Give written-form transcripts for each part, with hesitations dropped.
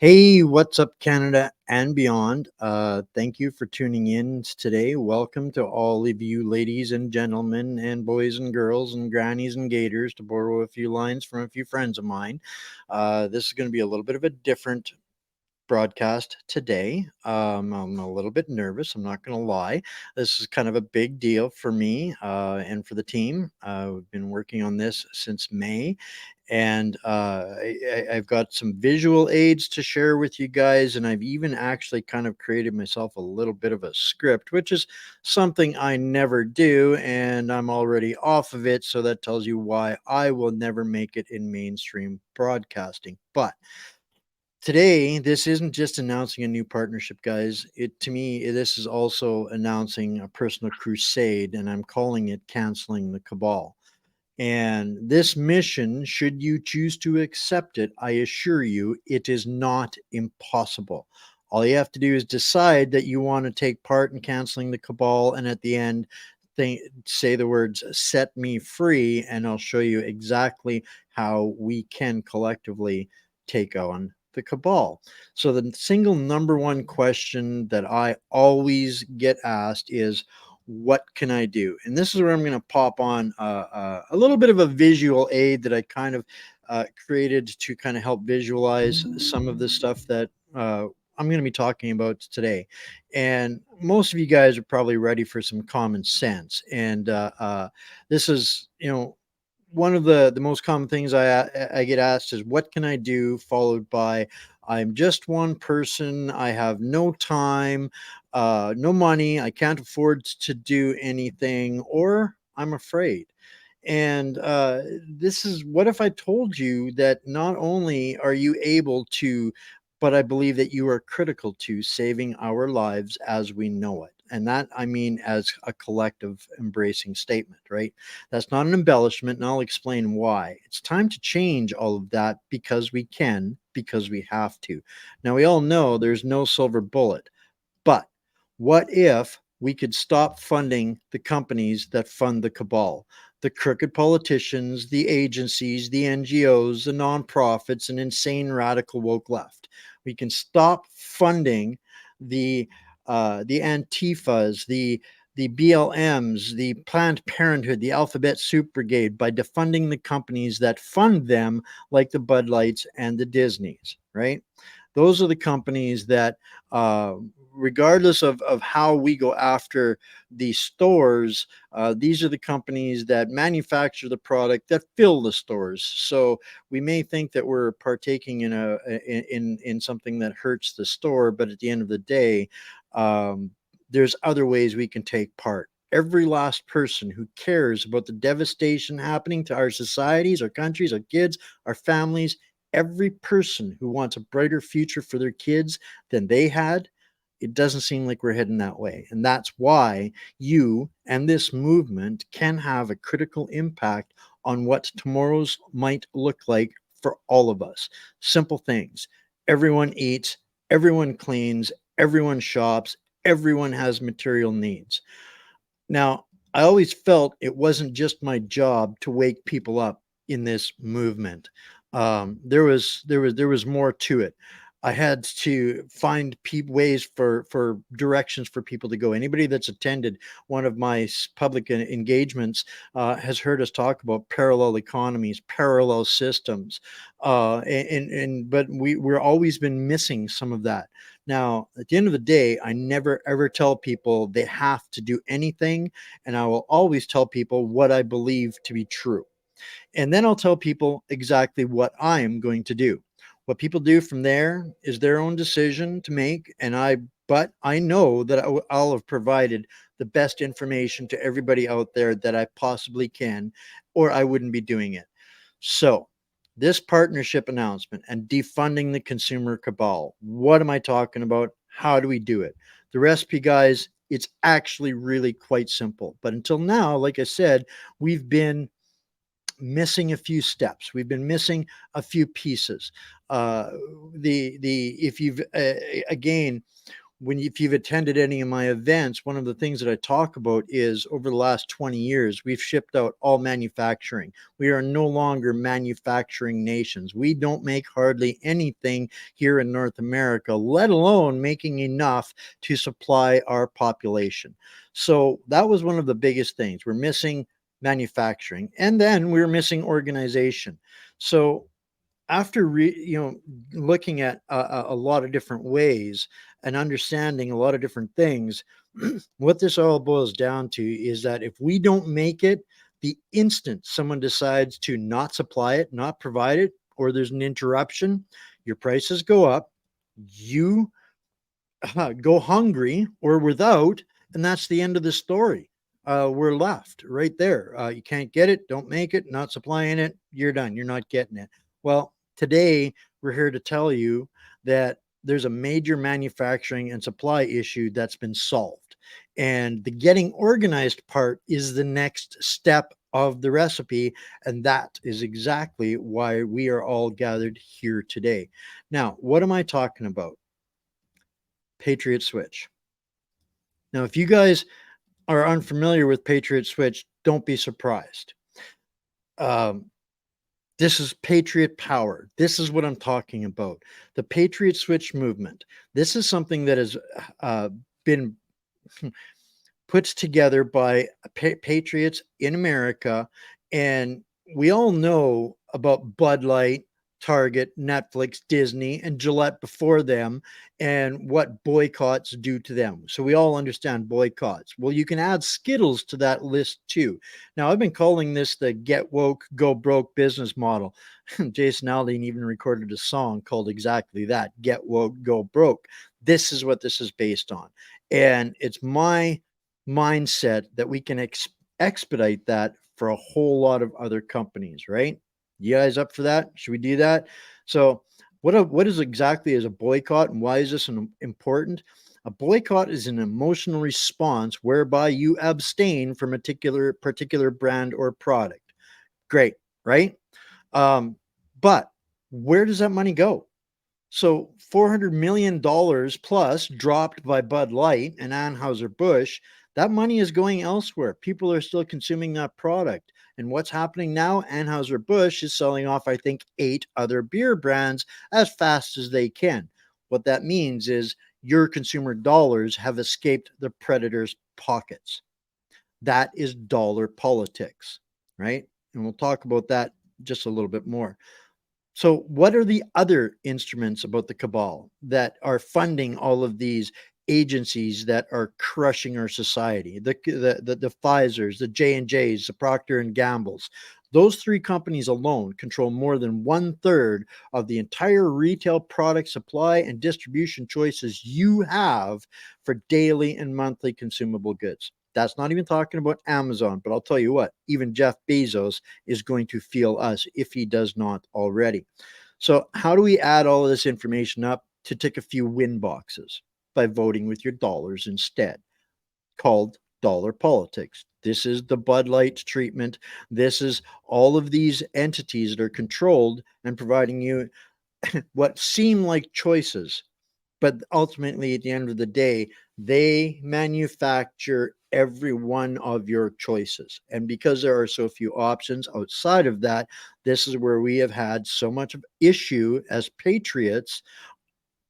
Hey, what's up, Canada and beyond? Thank you for tuning in today. Welcome to all of you, ladies and gentlemen, and boys and girls, and grannies and gators, to borrow a few lines from a few friends of mine. This is going to be a little bit of a different broadcast today. I'm a little bit nervous. I'm not going to lie. This is kind of a big deal for me and for the team. We've been working on this since May, and I've got some visual aids to share with you guys. And I've even actually kind of created myself a little bit of a script, which is something I never do. And I'm already off of it. So that tells you why I will never make it in mainstream broadcasting. But today, this isn't just announcing a new partnership, guys. To me, this is also announcing a personal crusade, and I'm calling it canceling the cabal. And this mission, should you choose to accept it, I assure you, it is not impossible. All you have to do is decide that you want to take part in canceling the cabal, and at the end, say the words "set me free," and I'll show you exactly how we can collectively take on the cabal. So, the single number one question that I always get asked is, what can I do? And this is where I'm going to pop on a little bit of a visual aid that I kind of created to kind of help visualize some of the stuff that I'm going to be talking about today. And most of you guys are probably ready for some common sense. And this is, one of the most common things I get asked is, what can I do, followed by, I'm just one person, I have no time, no money, I can't afford to do anything, or I'm afraid. And this is, what if I told you that not only are you able to, but I believe that you are critical to saving our lives as we know it. And that, I mean, as a collective embracing statement, right? That's not an embellishment, and I'll explain why. It's time to change all of that, because we can, because we have to. Now, we all know there's no silver bullet, but what if we could stop funding the companies that fund the cabal, the crooked politicians, the agencies, the NGOs, the nonprofits, and insane radical woke left? We can stop funding the the Antifas, the BLMs, the Planned Parenthood, the Alphabet Soup Brigade, by defunding the companies that fund them, like the Bud Lights and the Disneys, right? Those are the companies that, uh, regardless of how we go after the stores, these are the companies that manufacture the product that fill the stores. So we may think that we're partaking in something that hurts the store, but at the end of the day, um, there's other ways we can take part. Every last person who cares about the devastation happening to our societies, our countries, our kids, our families, every person who wants a brighter future for their kids than they had, it doesn't seem like we're heading that way. And that's why you and this movement can have a critical impact on what tomorrow's might look like for all of us. Simple things: everyone eats, everyone cleans, everyone shops, everyone has material needs. Now, I always felt it wasn't just my job to wake people up in this movement. There was more to it. I had to find ways for directions for people to go. Anybody that's attended one of my public engagements has heard us talk about parallel economies, parallel systems, but we're always been missing some of that. Now, at the end of the day, I never ever tell people they have to do anything, and I will always tell people what I believe to be true. And then I'll tell people exactly what I am going to do. What people do from there is their own decision to make, but I know that I'll have provided the best information to everybody out there that I possibly can, or I wouldn't be doing it. So, this partnership announcement and defunding the consumer cabal, what am I talking about? How do we do it? The recipe, guys, it's actually really quite simple. But until now, like I said, we've been missing a few steps. We've been missing a few pieces. The if you've again, if you've attended any of my events, one of the things that I talk about is over the last 20 years, we've shipped out all manufacturing. We are no longer manufacturing nations. We don't make hardly anything here in North America, let alone making enough to supply our population. So that was one of the biggest things. We're missing manufacturing, and then we're missing organization. So after looking at a lot of different ways and understanding a lot of different things, what this all boils down to is that if we don't make it, the instant someone decides to not supply it, not provide it, or there's an interruption, your prices go up, you go hungry or without, and that's the end of the story. We're left right there. You can't get it, don't make it, not supplying it, you're done. You're not getting it. Well, today we're here to tell you that there's a major manufacturing and supply issue that's been solved. And the getting organized part is the next step of the recipe. And that is exactly why we are all gathered here today. Now, what am I talking about? Patriot Switch. Now, if you guys are unfamiliar with Patriot Switch, don't be surprised. This is Patriot power. This is what I'm talking about. The Patriot Switch movement. This is something that has been put together by patriots in America. And we all know about Bud Light, Target, Netflix, Disney, and Gillette before them, and what boycotts do to them. So we all understand boycotts. Well, you can add Skittles to that list too. Now, I've been calling this the get woke, go broke business model. Jason Aldean even recorded a song called exactly that, Get Woke, Go Broke. This is what this is based on. And it's my mindset that we can expedite that for a whole lot of other companies, right? You guys up for that? Should we do that? So, what is exactly is a boycott, and why is this important? A boycott is an emotional response whereby you abstain from a particular brand or product. Great, right? But where does that money go? So $400 million plus dropped by Bud Light and Anheuser-Busch, that money is going elsewhere. People are still consuming that product. And what's happening now? Anheuser-Busch is selling off, I think, 8 other beer brands as fast as they can. What that means is your consumer dollars have escaped the predator's pockets. That is dollar politics, right? And we'll talk about that just a little bit more. So, what are the other instruments about the cabal that are funding all of these agencies that are crushing our society? The Pfizer's, the J&J's, the Procter and Gamble's. Those 3 companies alone control more than 1/3 of the entire retail product supply and distribution choices you have for daily and monthly consumable goods. That's not even talking about Amazon, but I'll tell you what, even Jeff Bezos is going to feel us if he does not already. So, how do we add all of this information up to tick a few win boxes? By voting with your dollars instead, called dollar politics. This is the Bud Light treatment. This is all of these entities that are controlled and providing you what seem like choices, but ultimately at the end of the day, they manufacture every one of your choices. And because there are so few options outside of that, this is where we have had so much of issue as patriots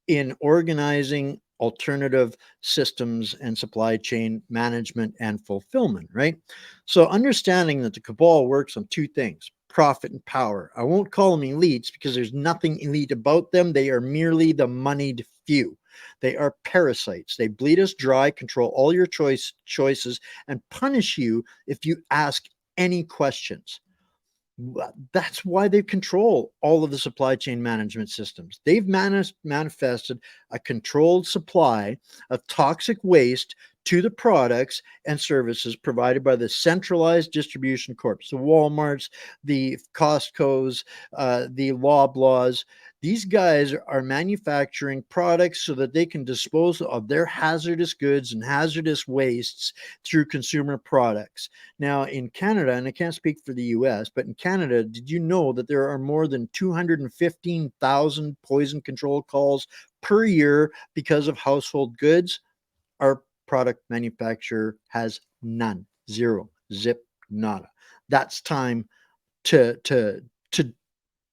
in organizing alternative systems and supply chain management and fulfillment, right? So understanding that the cabal works on 2 things: profit and power. I won't call them elites because there's nothing elite about them. They are merely the moneyed few. They are parasites. They bleed us dry, control all your choices, and punish you if you ask any questions. That's why they control all of the supply chain management systems. They've manifested a controlled supply of toxic waste to the products and services provided by the centralized distribution corps, the Walmarts, the Costco's, the Loblaws. These guys are manufacturing products so that they can dispose of their hazardous goods and hazardous wastes through consumer products. Now, in Canada, and I can't speak for the US, but in Canada, did you know that there are more than 215,000 poison control calls per year because of household goods. Our product manufacturer has none, zero, zip, nada. That's time to to to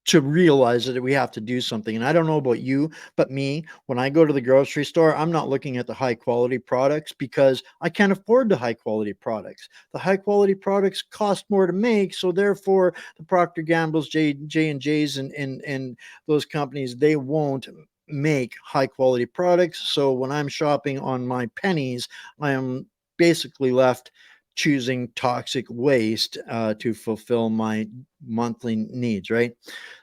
to realize that we have to do something. And I don't know about you, but me, when I go to the grocery store, I'm not looking at the high quality products because I can't afford the high quality products. The high quality products cost more to make, so therefore the Procter Gamble's, J and J's, and those companies, they won't make high quality products. So when I'm shopping on my pennies, I am basically left choosing toxic waste to fulfill my monthly needs, right?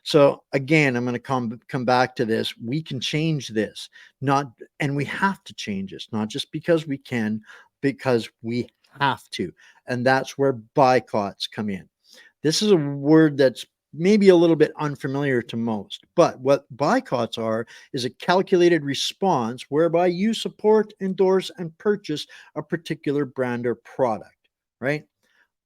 So again, I'm going to come back to this. We can change this, not and we have to change this, not just because we can, because we have to. And that's where boycotts come in. This is a word that's maybe a little bit unfamiliar to most, but what boycotts are is a calculated response whereby you support, endorse, and purchase a particular brand or product, right?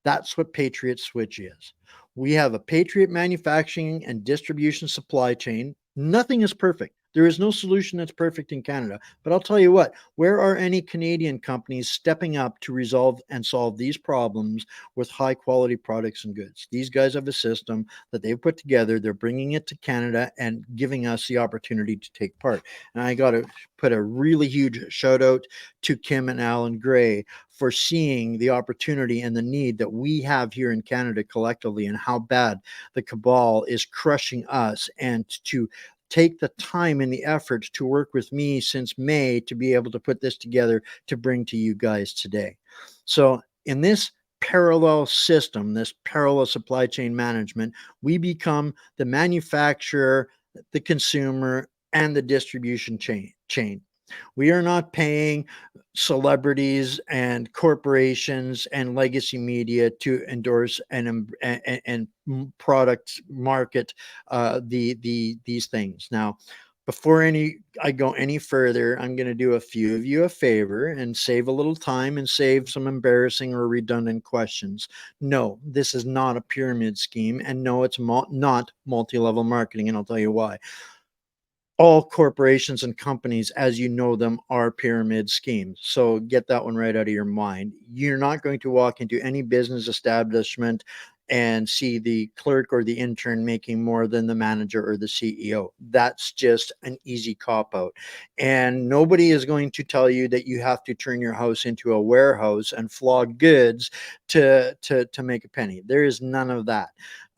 That's what Patriot Switch is. We have a Patriot manufacturing and distribution supply chain. Nothing is perfect. There is no solution that's perfect in Canada. But I'll tell you what, where are any Canadian companies stepping up to resolve and solve these problems with high quality products and goods? These guys have a system that they've put together. They're bringing it to Canada and giving us the opportunity to take part. And I got to put a really huge shout out to Kim and Alan Gray for seeing the opportunity and the need that we have here in Canada collectively, and how bad the cabal is crushing us, and to take the time and the effort to work with me since May to be able to put this together to bring to you guys today. So in this parallel system, this parallel supply chain management, we become the manufacturer, the consumer, and the distribution chain. We are not paying celebrities and corporations and legacy media to endorse and product market these things. Now, before I go any further, I'm going to do a few of you a favor and save a little time and save some embarrassing or redundant questions. No, this is not a pyramid scheme, and no, it's not multi-level marketing, and I'll tell you why. All corporations and companies as you know them are pyramid schemes. So get that one right out of your mind. You're not going to walk into any business establishment and see the clerk or the intern making more than the manager or the CEO. That's just an easy cop out. And nobody is going to tell you that you have to turn your house into a warehouse and flog goods to make a penny. There is none of that.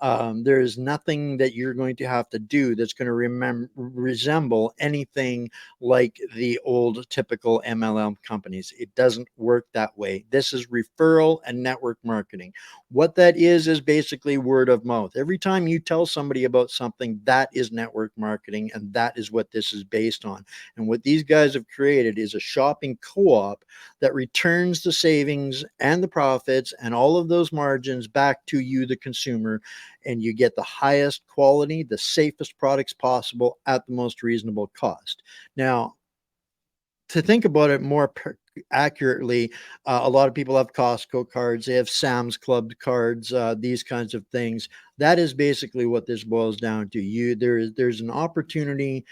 There is nothing that you're going to have to do that's going to resemble anything like the old typical MLM companies. It doesn't work that way. This is referral and network marketing. What that is basically word of mouth. Every time you tell somebody about something, that is network marketing, and that is what this is based on. And what these guys have created is a shopping co-op that returns the savings and the profits and all of those margins back to you, the consumer, and you get the highest quality, the safest products possible at the most reasonable cost. Now, to think about it more accurately, a lot of people have Costco cards, they have Sam's Club cards, these kinds of things. That is basically what this boils down to. There's an opportunity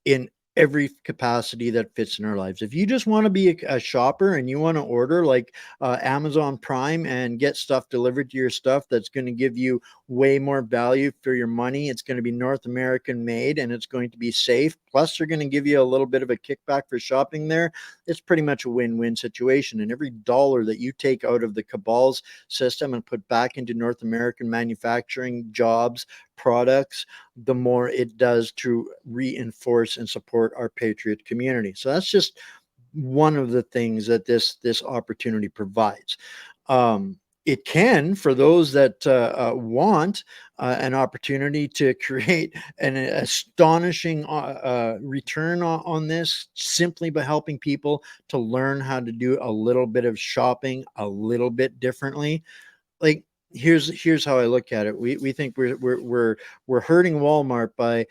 in every capacity that fits in our lives. If you just want to be a shopper and you want to order like Amazon Prime and get stuff delivered to your stuff that's going to give you way more value for your money, it's going to be North American made and it's going to be safe. Plus, they're going to give you a little bit of a kickback for shopping there. It's pretty much a win-win situation. And every dollar that you take out of the cabal's system and put back into North American manufacturing jobs, products, the more it does to reinforce and support our patriot community. So that's just one of the things that this opportunity provides. It can, for those that want an opportunity to create an astonishing return on this, simply by helping people to learn how to do a little bit of shopping a little bit differently. Like, here's how I look at it. We think we're hurting Walmart by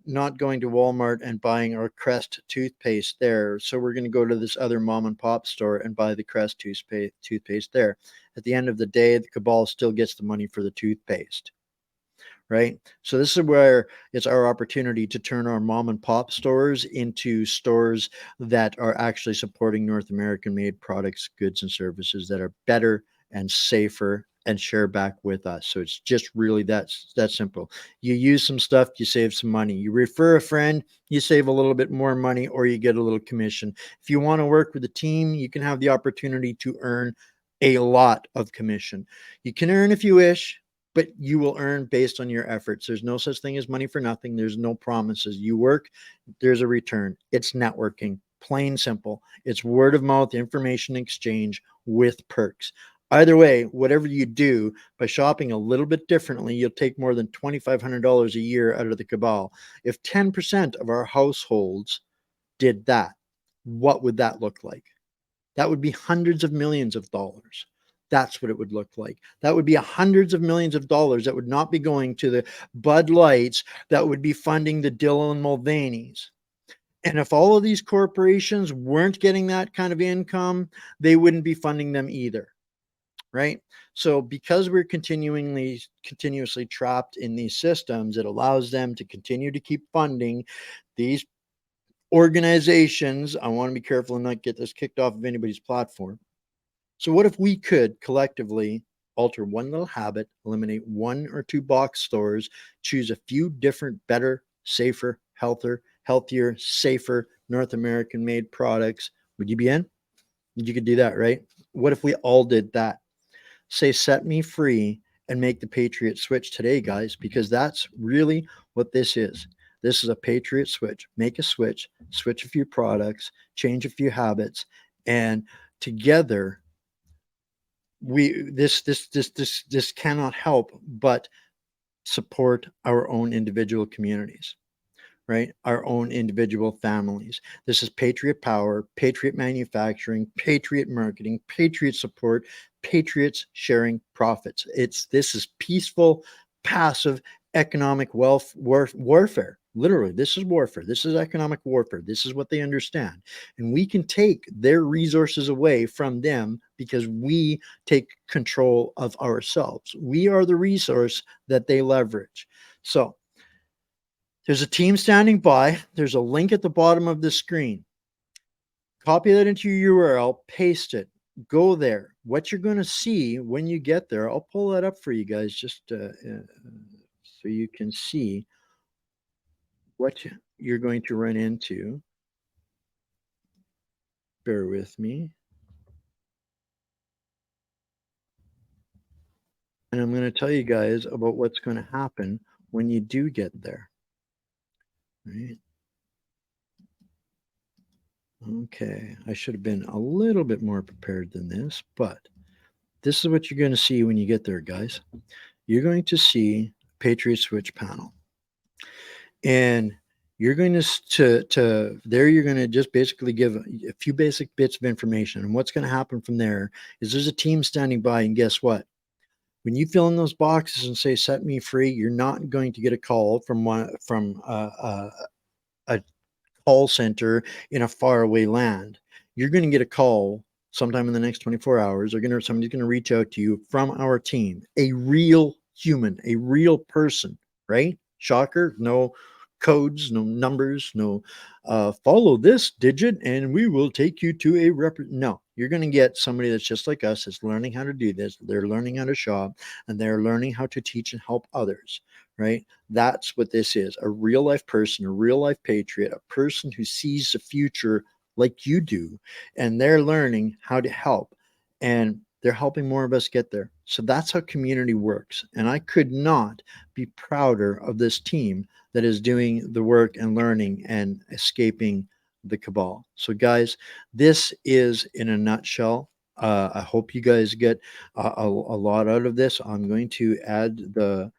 not going to Walmart and buying our Crest toothpaste there. So we're going to go to this other mom and pop store and buy the Crest toothpaste there. At the end of the day, the cabal still gets the money for the toothpaste, right? So this is where it's our opportunity to turn our mom and pop stores into stores that are actually supporting North American made products, goods, and services that are better and safer and share back with us. So it's just really that simple. You use some stuff, you save some money. You refer a friend, you save a little bit more money, or you get a little commission. If you want to work with a team, you can have the opportunity to earn a lot of commission. You can earn if you wish, but you will earn based on your efforts. There's no such thing as money for nothing. There's no promises. You work, there's a return. It's networking, plain simple. It's word of mouth information exchange with perks. Either way, whatever you do, by shopping a little bit differently, you'll take more than $2,500 a year out of the cabal. If 10% of our households did that, what would that look like? That would be hundreds of millions of dollars. That's what it would look like. That would be hundreds of millions of dollars that would not be going to the Bud Lights, that would be funding the Dylan Mulvaney's. And if all of these corporations weren't getting that kind of income, they wouldn't be funding them either, right? So because we're continuously trapped in these systems, it allows them to continue to keep funding these organizations. I want to be careful and not get this kicked off of anybody's platform. So what if we could collectively alter one little habit, eliminate one or two box stores, choose a few different, better, safer, healthier, safer North American made products? Would you be in? You could do that, right? What if we all did that? Say, set me free and make the Patriot switch today, guys, because that's really what this is. This is a Patriot switch. Make a switch a few products, change a few habits, and together this cannot help but support our own individual communities, right? Our own individual families. This is Patriot Power, Patriot Manufacturing, Patriot Marketing, Patriot Support, Patriots sharing profits. This is peaceful, passive economic warfare. Literally, this is warfare. This is economic warfare. This is what they understand. And we can take their resources away from them because we take control of ourselves. We are the resource that they leverage. So, there's a team standing by. There's a link at the bottom of the screen. Copy that into your URL, paste it, go there. What you're going to see when you get there, I'll pull that up for you guys just so you can see what you're going to run into. Bear with me. And I'm going to tell you guys about what's going to happen when you do get there. Right? Okay, I should have been a little bit more prepared than this, but this is what you're going to see when you get there, guys. You're going to see Patriot Switch panel. And you're going to there you're going to just basically give a few basic bits of information. And what's going to happen from there is there's a team standing by, and guess what? When you fill in those boxes and say set me free, you're not going to get a call from a call center in a faraway land. You're going to get a call sometime in the next 24 hours. Somebody's going to reach out to you from our team, a real human, a real person, right? Shocker, no codes, no numbers, no follow this digit and we will take you to a no, you're going to get somebody that's just like us, that's learning how to do this. They're learning how to shop and they're learning how to teach and help others, right? That's what this is, a real life person, a real life patriot, a person who sees the future like you do, and they're learning how to help, and they're helping more of us get there. So that's how community works. And I could not be prouder of this team that is doing the work and learning and escaping the cabal. So guys, this is in a nutshell. I hope you guys get a lot out of this. I'm going to add the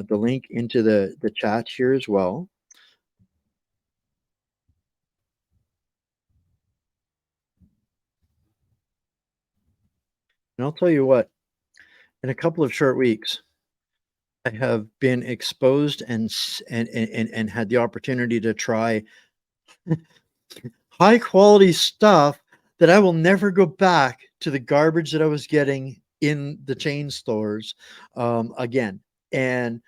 link into the chat here as well. And I'll tell you what, in a couple of short weeks, I have been exposed and had the opportunity to try high quality stuff that I will never go back to the garbage that I was getting in the chain stores again. And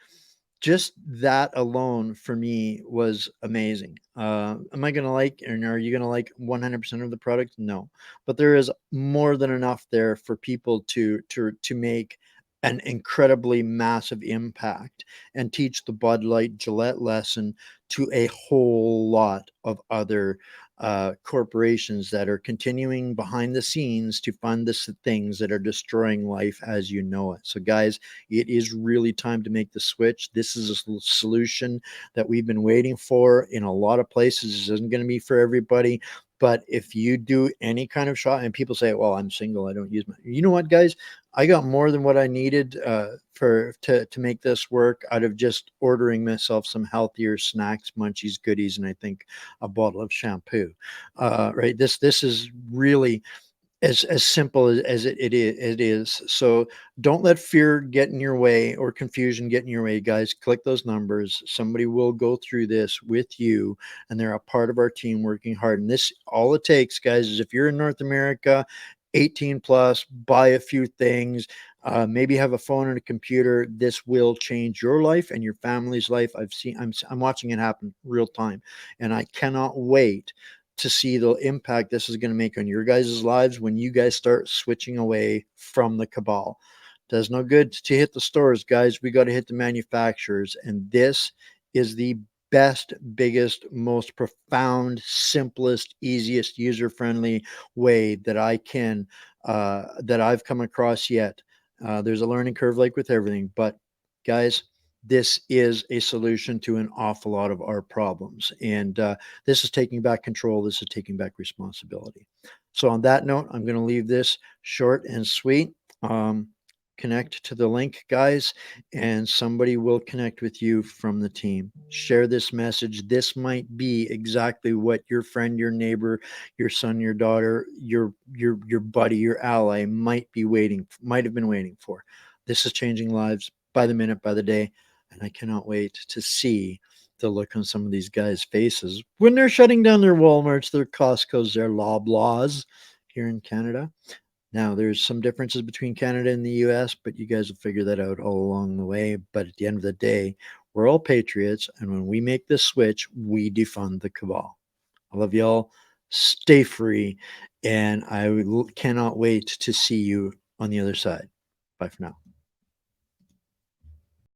just that alone for me was amazing. Am I going to like, and are you going to like 100% of the product? No, but there is more than enough there for people to make an incredibly massive impact and teach the Bud Light Gillette lesson to a whole lot of other corporations that are continuing behind the scenes to fund the things that are destroying life as you know it. So, guys, it is really time to make the switch. This is a solution that we've been waiting for in a lot of places. This isn't going to be for everybody. But if you do any kind of shot, and people say, "Well, I'm single, I don't use my," you know what, guys? I got more than what I needed for to make this work out of just ordering myself some healthier snacks, munchies, goodies, and I think a bottle of shampoo. Right? This is really as simple as it is. So don't let fear get in your way or confusion get in your way, guys. Click those numbers. Somebody will go through this with you, and they're a part of our team working hard. And this, all it takes, guys, is if you're in North America, 18 plus, buy a few things, maybe have a phone and a computer. This will change your life and your family's life. I'm watching it happen real time, and I cannot wait to see the impact this is going to make on your guys' lives when you guys start switching away from the cabal. Does no good to hit the stores, guys. We got to hit the manufacturers. And this is the best, biggest, most profound, simplest, easiest, user-friendly way that I've come across yet. There's a learning curve like with everything, but guys, this is a solution to an awful lot of our problems. And this is taking back control. This is taking back responsibility. So, on that note, I'm going to leave this short and sweet. Connect to the link, guys, and somebody will connect with you from the team. Share this message. This might be exactly what your friend, your neighbor, your son, your daughter, your buddy, your ally might have been waiting for. This is changing lives by the minute, by the day, and I cannot wait to see the look on some of these guys' faces when they're shutting down their Walmarts, their Costco's, their Loblaws here in Canada. Now, there's some differences between Canada and the US, but you guys will figure that out all along the way. But at the end of the day, we're all patriots. And when we make this switch, we defund the cabal. I love y'all. Stay free. And I cannot wait to see you on the other side. Bye for now.